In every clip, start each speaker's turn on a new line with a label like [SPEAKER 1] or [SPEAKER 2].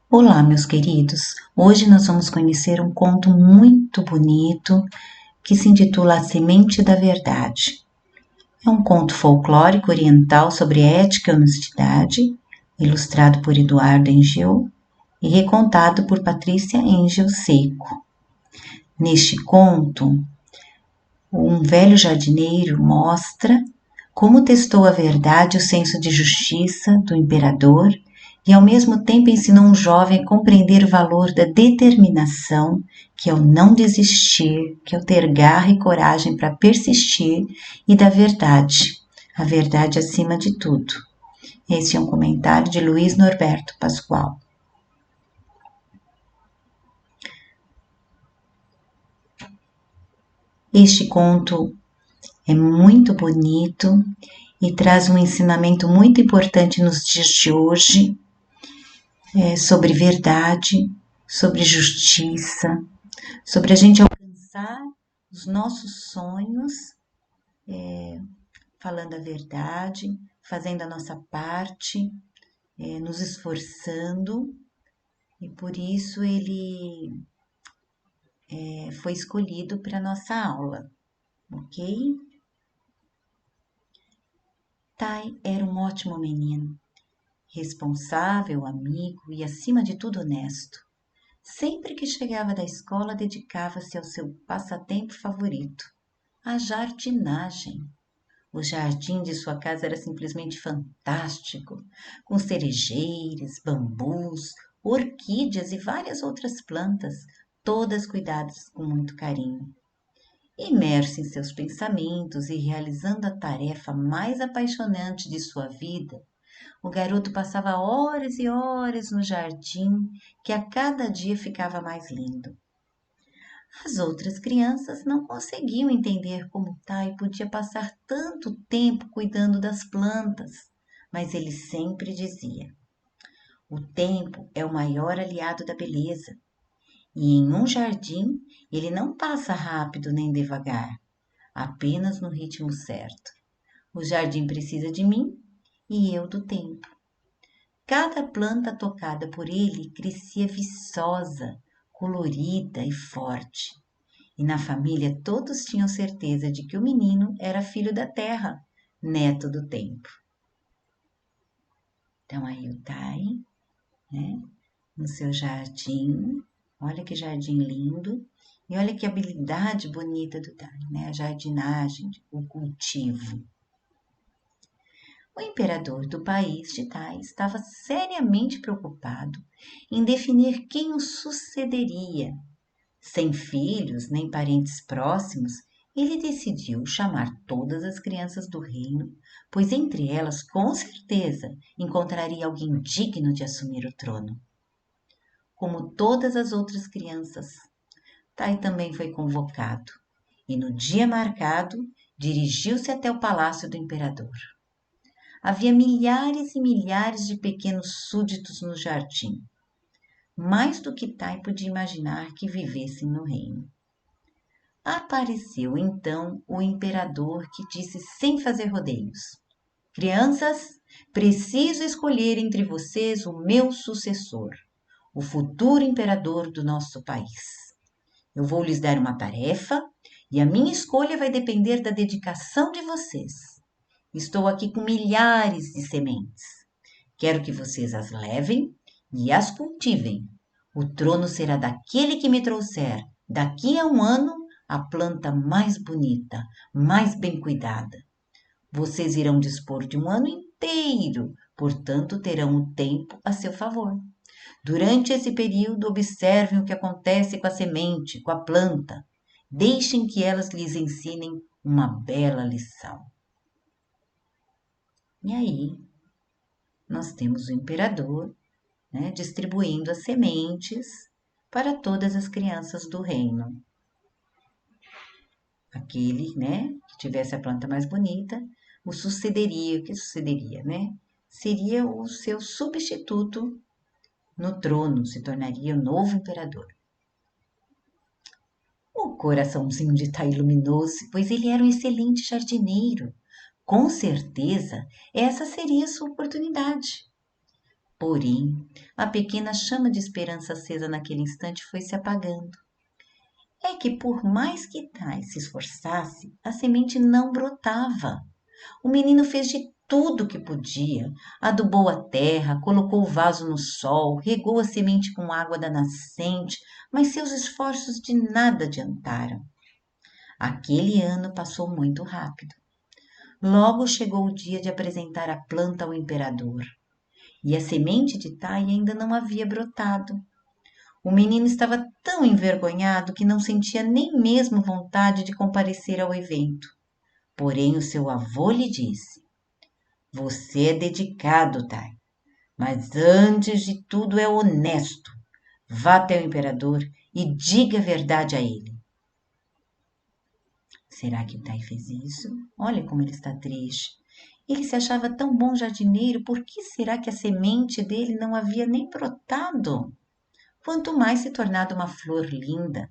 [SPEAKER 1] Olá, meus queridos. Hoje nós vamos conhecer um conto muito bonito que se intitula A Semente da Verdade. É um conto folclórico oriental sobre ética e honestidade, ilustrado por Eduardo Engel e recontado por Patrícia Engel Seco. Neste conto, um velho jardineiro mostra como testou a verdade e o senso de justiça do imperador e ao mesmo tempo ensinou um jovem a compreender o valor da determinação, que é o não desistir, que é o ter garra e coragem para persistir, e da verdade, a verdade acima de tudo. Este é um comentário de Luiz Norberto Pascoal. Este conto é muito bonito e traz um ensinamento muito importante nos dias de hoje, sobre verdade, sobre justiça, sobre a gente alcançar os nossos sonhos, falando a verdade, fazendo a nossa parte, nos esforçando, e por isso ele foi escolhido para a nossa aula, ok? Tai era um ótimo menino, responsável, amigo e, acima de tudo, honesto. Sempre que chegava da escola, dedicava-se ao seu passatempo favorito, a jardinagem. O jardim de sua casa era simplesmente fantástico, com cerejeiras, bambus, orquídeas e várias outras plantas, todas cuidadas com muito carinho. Imerso em seus pensamentos e realizando a tarefa mais apaixonante de sua vida, o garoto passava horas e horas no jardim, que a cada dia ficava mais lindo. As outras crianças não conseguiam entender como Tai podia passar tanto tempo cuidando das plantas, mas ele sempre dizia: o tempo é o maior aliado da beleza, e em um jardim ele não passa rápido nem devagar, apenas no ritmo certo. O jardim precisa de mim e eu do tempo. Cada planta tocada por ele crescia viçosa, colorida e forte. E na família todos tinham certeza de que o menino era filho da terra, neto do tempo. Então aí o Tai, né, no seu jardim, olha que jardim lindo, e olha que habilidade bonita do Tai, né, a jardinagem, o cultivo. O imperador do país de Tai estava seriamente preocupado em definir quem o sucederia. Sem filhos nem parentes próximos, ele decidiu chamar todas as crianças do reino, pois entre elas, com certeza, encontraria alguém digno de assumir o trono. Como todas as outras crianças, Tai também foi convocado e, no dia marcado, dirigiu-se até o palácio do imperador. Havia milhares e milhares de pequenos súditos no jardim, mais do que Tai podia imaginar que vivessem no reino. Apareceu então o imperador, que disse sem fazer rodeios: crianças, preciso escolher entre vocês o meu sucessor, o futuro imperador do nosso país. Eu vou lhes dar uma tarefa e a minha escolha vai depender da dedicação de vocês. Estou aqui com milhares de sementes. Quero que vocês as levem e as cultivem. O trono será daquele que me trouxer, daqui a um ano, a planta mais bonita, mais bem cuidada. Vocês irão dispor de um ano inteiro, portanto terão o tempo a seu favor. Durante esse período, observem o que acontece com a semente, com a planta. Deixem que elas lhes ensinem uma bela lição. E aí, nós temos o imperador, né, distribuindo as sementes para todas as crianças do reino. Aquele, né, que tivesse a planta mais bonita, o que sucederia, né? Seria o seu substituto no trono, se tornaria o novo imperador. O coraçãozinho de Tai iluminou-se, pois ele era um excelente jardineiro. Com certeza, essa seria a sua oportunidade. Porém, a pequena chama de esperança acesa naquele instante foi se apagando. É que por mais que Tai se esforçasse, a semente não brotava. O menino fez de tudo o que podia. Adubou a terra, colocou o vaso no sol, regou a semente com água da nascente, mas seus esforços de nada adiantaram. Aquele ano passou muito rápido. Logo chegou o dia de apresentar a planta ao imperador. E a semente de Tai ainda não havia brotado. O menino estava tão envergonhado que não sentia nem mesmo vontade de comparecer ao evento. Porém, o seu avô lhe disse: Você é dedicado, Tai, mas antes de tudo é honesto. Vá até o imperador e diga a verdade a ele. Será que o Tai fez isso? Olha como ele está triste. Ele se achava tão bom jardineiro, por que será que a semente dele não havia nem brotado? Quanto mais se tornado uma flor linda.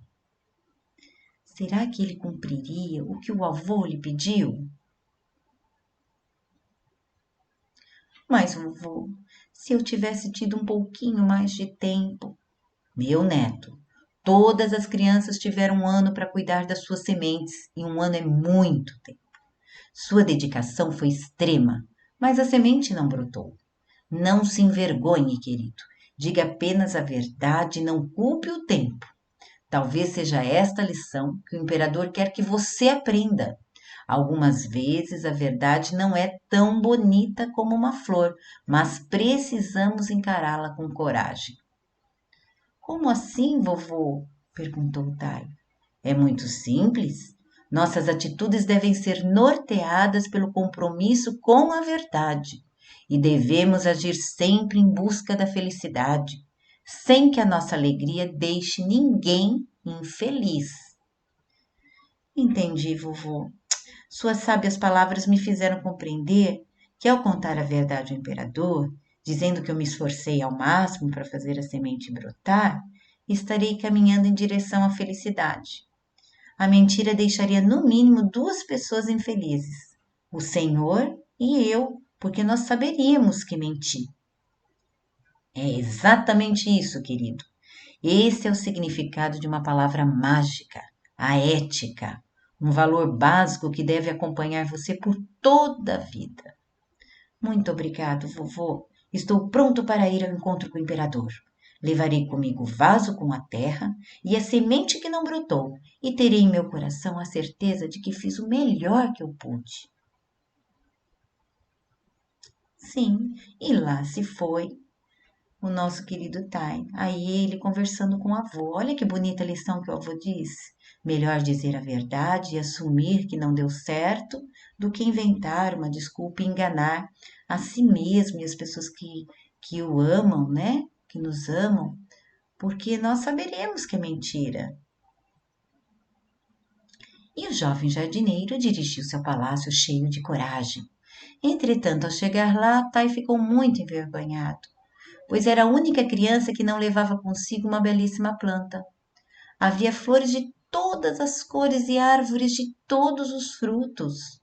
[SPEAKER 1] Será que ele cumpriria o que o avô lhe pediu? Mas, vovô, se eu tivesse tido um pouquinho mais de tempo. Meu neto, todas as crianças tiveram um ano para cuidar das suas sementes, e um ano é muito tempo. Sua dedicação foi extrema, mas a semente não brotou. Não se envergonhe, querido. Diga apenas a verdade e não culpe o tempo. Talvez seja esta a lição que o imperador quer que você aprenda. Algumas vezes a verdade não é tão bonita como uma flor, mas precisamos encará-la com coragem. Como assim, vovô? Perguntou Tai. É muito simples. Nossas atitudes devem ser norteadas pelo compromisso com a verdade e devemos agir sempre em busca da felicidade, sem que a nossa alegria deixe ninguém infeliz. Entendi, vovô. Suas sábias palavras me fizeram compreender que, ao contar a verdade ao imperador, dizendo que eu me esforcei ao máximo para fazer a semente brotar, estarei caminhando em direção à felicidade. A mentira deixaria no mínimo duas pessoas infelizes, o Senhor e eu, porque nós saberíamos que menti. É exatamente isso, querido. Esse é o significado de uma palavra mágica, a ética, um valor básico que deve acompanhar você por toda a vida. Muito obrigado, vovô. Estou pronto para ir ao encontro com o imperador. Levarei comigo o vaso com a terra e a semente que não brotou, e terei em meu coração a certeza de que fiz o melhor que eu pude. Sim, e lá se foi o nosso querido Tai. Aí ele conversando com o avô. Olha que bonita lição que o avô disse. Melhor dizer a verdade e assumir que não deu certo do que inventar uma desculpa e enganar a si mesmo e as pessoas que o amam, né? Que nos amam, porque nós saberemos que é mentira. E o jovem jardineiro dirigiu-se ao palácio cheio de coragem. Entretanto, ao chegar lá, Tai ficou muito envergonhado, pois era a única criança que não levava consigo uma belíssima planta. Havia flores de todas as cores e árvores de todos os frutos.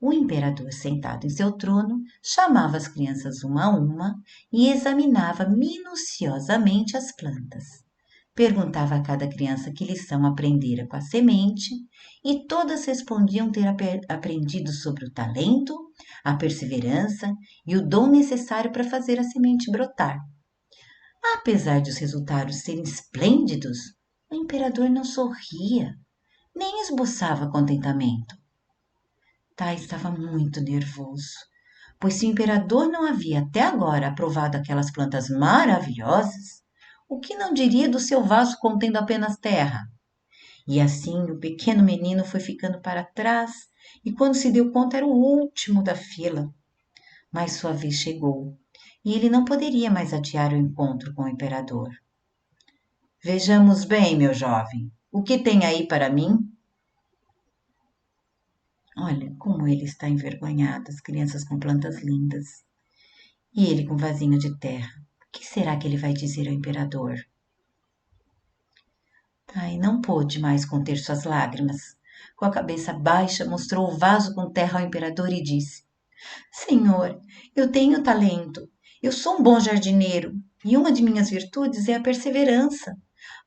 [SPEAKER 1] O imperador, sentado em seu trono, chamava as crianças uma a uma e examinava minuciosamente as plantas. Perguntava a cada criança que lição aprendera com a semente, e todas respondiam ter aprendido sobre o talento, a perseverança e o dom necessário para fazer a semente brotar. Apesar de os resultados serem esplêndidos, o imperador não sorria, nem esboçava contentamento. Tai estava muito nervoso, pois se o imperador não havia até agora aprovado aquelas plantas maravilhosas, o que não diria do seu vaso contendo apenas terra? E assim o pequeno menino foi ficando para trás e, quando se deu conta, era o último da fila. Mas sua vez chegou e ele não poderia mais adiar o encontro com o imperador. Vejamos bem, meu jovem, o que tem aí para mim? Olha como ele está envergonhado, as crianças com plantas lindas. E ele com vasinho de terra. O que será que ele vai dizer ao imperador? Ai, não pôde mais conter suas lágrimas. Com a cabeça baixa, mostrou o vaso com terra ao imperador e disse: Senhor, eu tenho talento Eu sou um bom jardineiro e uma de minhas virtudes é a perseverança.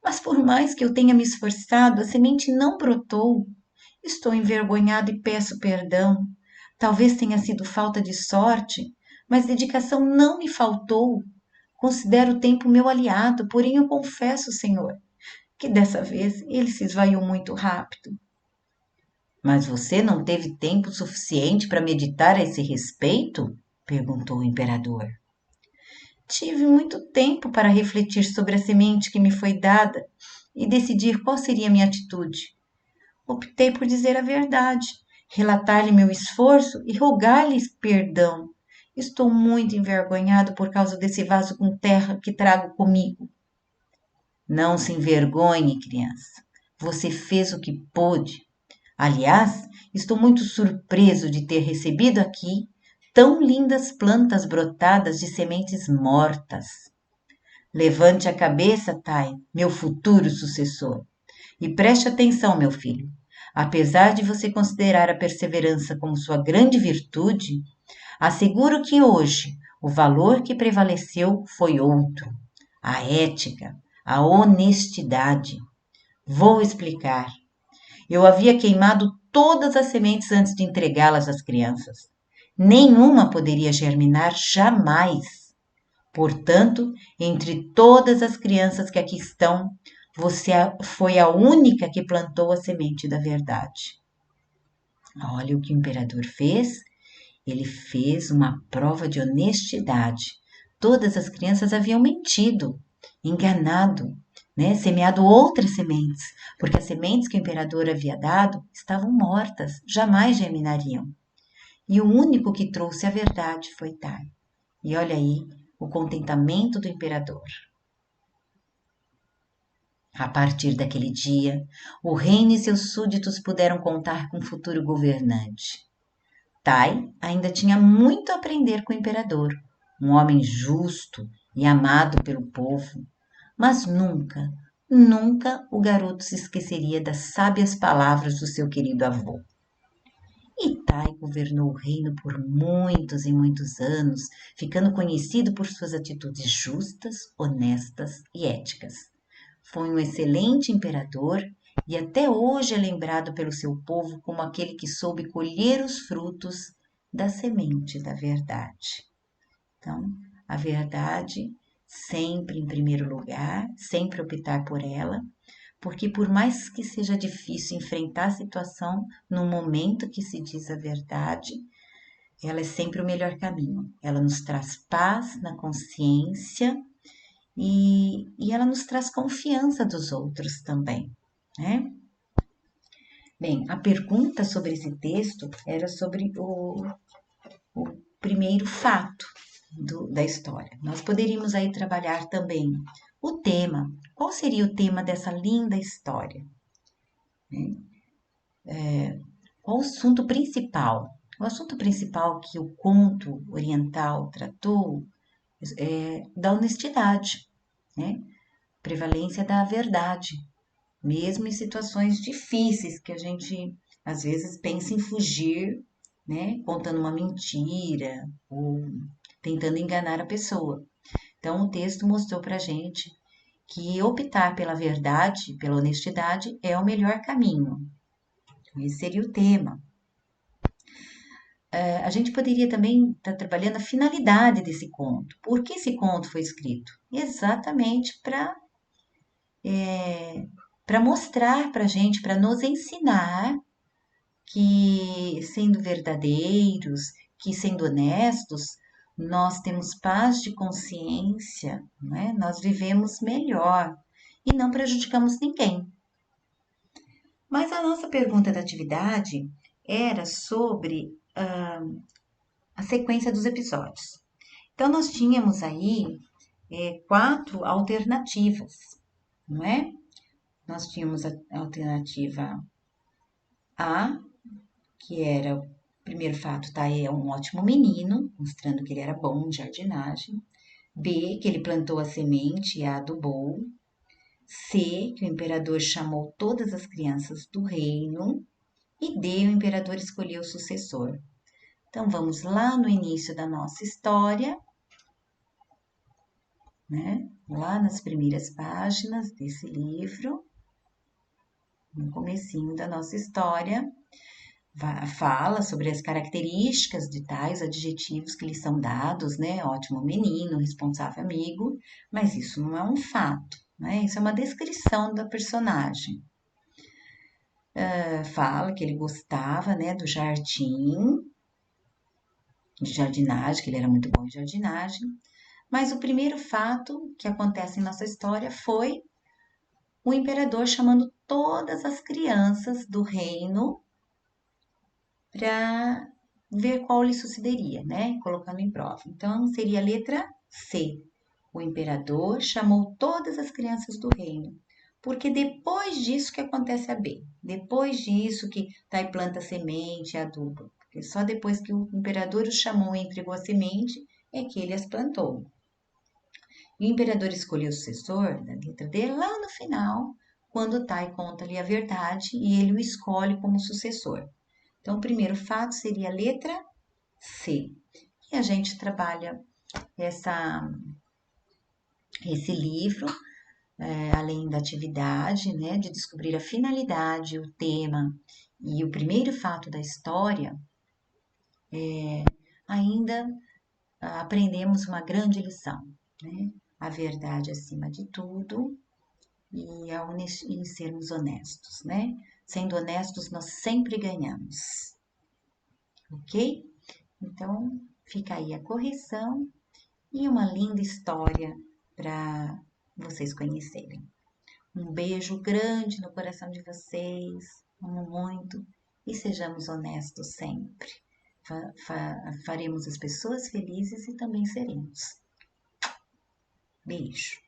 [SPEAKER 1] Mas por mais que eu tenha me esforçado, a semente não brotou. Estou envergonhado e peço perdão. Talvez tenha sido falta de sorte, mas dedicação não me faltou. Considero o tempo meu aliado, porém eu confesso, Senhor, que dessa vez ele se esvaiu muito rápido. Mas você não teve tempo suficiente para meditar a esse respeito? Perguntou o imperador. Tive muito tempo para refletir sobre a semente que me foi dada e decidir qual seria a minha atitude. Optei por dizer a verdade, relatar-lhe meu esforço e rogar-lhe perdão. Estou muito envergonhado por causa desse vaso com terra que trago comigo. Não se envergonhe, criança. Você fez o que pôde. Aliás, estou muito surpreso de ter recebido aqui tão lindas plantas brotadas de sementes mortas. Levante a cabeça, Tai, meu futuro sucessor, e preste atenção, meu filho. Apesar de você considerar a perseverança como sua grande virtude, asseguro que hoje o valor que prevaleceu foi outro: a ética, a honestidade. Vou explicar. Eu havia queimado todas as sementes antes de entregá-las às crianças. Nenhuma poderia germinar jamais. Portanto, entre todas as crianças que aqui estão, você foi a única que plantou a semente da verdade. Olha o que o imperador fez. Ele fez uma prova de honestidade. Todas as crianças haviam mentido, enganado, né? Semeado outras sementes, porque as sementes que o imperador havia dado estavam mortas, jamais germinariam. E o único que trouxe a verdade foi Tai. E olha aí o contentamento do imperador. A partir daquele dia, o reino e seus súditos puderam contar com um futuro governante. Tai ainda tinha muito a aprender com o imperador, um homem justo e amado pelo povo, mas nunca, nunca o garoto se esqueceria das sábias palavras do seu querido avô. E Tai governou o reino por muitos e muitos anos, ficando conhecido por suas atitudes justas, honestas e éticas. Foi um excelente imperador e até hoje é lembrado pelo seu povo como aquele que soube colher os frutos da semente da verdade. Então, a verdade sempre em primeiro lugar, sempre optar por ela, porque por mais que seja difícil enfrentar a situação no momento que se diz a verdade, ela é sempre o melhor caminho. Ela nos traz paz na consciência e ela nos traz confiança dos outros também, né? Bem, a pergunta sobre esse texto era sobre o primeiro fato da história. Nós poderíamos aí trabalhar também o tema. Qual seria o tema dessa linda história? Qual o assunto principal? O assunto principal que o conto oriental tratou é da honestidade, né? Prevalência da verdade, mesmo em situações difíceis que a gente às vezes pensa em fugir, né? Contando uma mentira ou tentando enganar a pessoa. Então, o texto mostrou para a gente que optar pela verdade, pela honestidade, é o melhor caminho. Esse seria o tema. A gente poderia também estar trabalhando a finalidade desse conto. Por que esse conto foi escrito? Exatamente para mostrar para a gente, para nos ensinar que sendo verdadeiros, que sendo honestos, nós temos paz de consciência, não é? Nós vivemos melhor e não prejudicamos ninguém. Mas a nossa pergunta da atividade era sobre a sequência dos episódios. Então, nós tínhamos aí 4 alternativas, não é? Nós tínhamos a alternativa A, que era o primeiro fato, tá? É um ótimo menino, mostrando que ele era bom de jardinagem. B, que ele plantou a semente e a adubou. C, que o imperador chamou todas as crianças do reino. E D, o imperador escolheu o sucessor. Então, vamos lá no início da nossa história. né? Lá nas primeiras páginas desse livro, no comecinho da nossa história, fala sobre as características de tais adjetivos que lhe são dados, né? Ótimo menino, responsável amigo, mas isso não é um fato, né? Isso é uma descrição da personagem. Fala que ele gostava, né, do jardim, de jardinagem, que ele era muito bom em jardinagem, mas o primeiro fato que acontece em nossa história foi o imperador chamando todas as crianças do reino para ver qual lhe sucederia, né? Colocando em prova. Então, seria a letra C. O imperador chamou todas as crianças do reino. Porque depois disso que acontece a B. Depois disso que tá e planta semente, adubo. Porque só depois que o imperador os chamou e entregou a semente é que ele as plantou. E o imperador escolheu o sucessor da letra D lá no final, quando Tai conta-lhe a verdade e ele o escolhe como sucessor. Então, o primeiro fato seria a letra C. E a gente trabalha esse livro, além da atividade, né, de descobrir a finalidade, o tema e o primeiro fato da história, ainda aprendemos uma grande lição, né? A verdade acima de tudo e sermos honestos, né? Sendo honestos, nós sempre ganhamos, ok? Então, fica aí a correção e uma linda história para vocês conhecerem. Um beijo grande no coração de vocês, amo muito e sejamos honestos sempre. Faremos as pessoas felizes e também seremos. Beijo.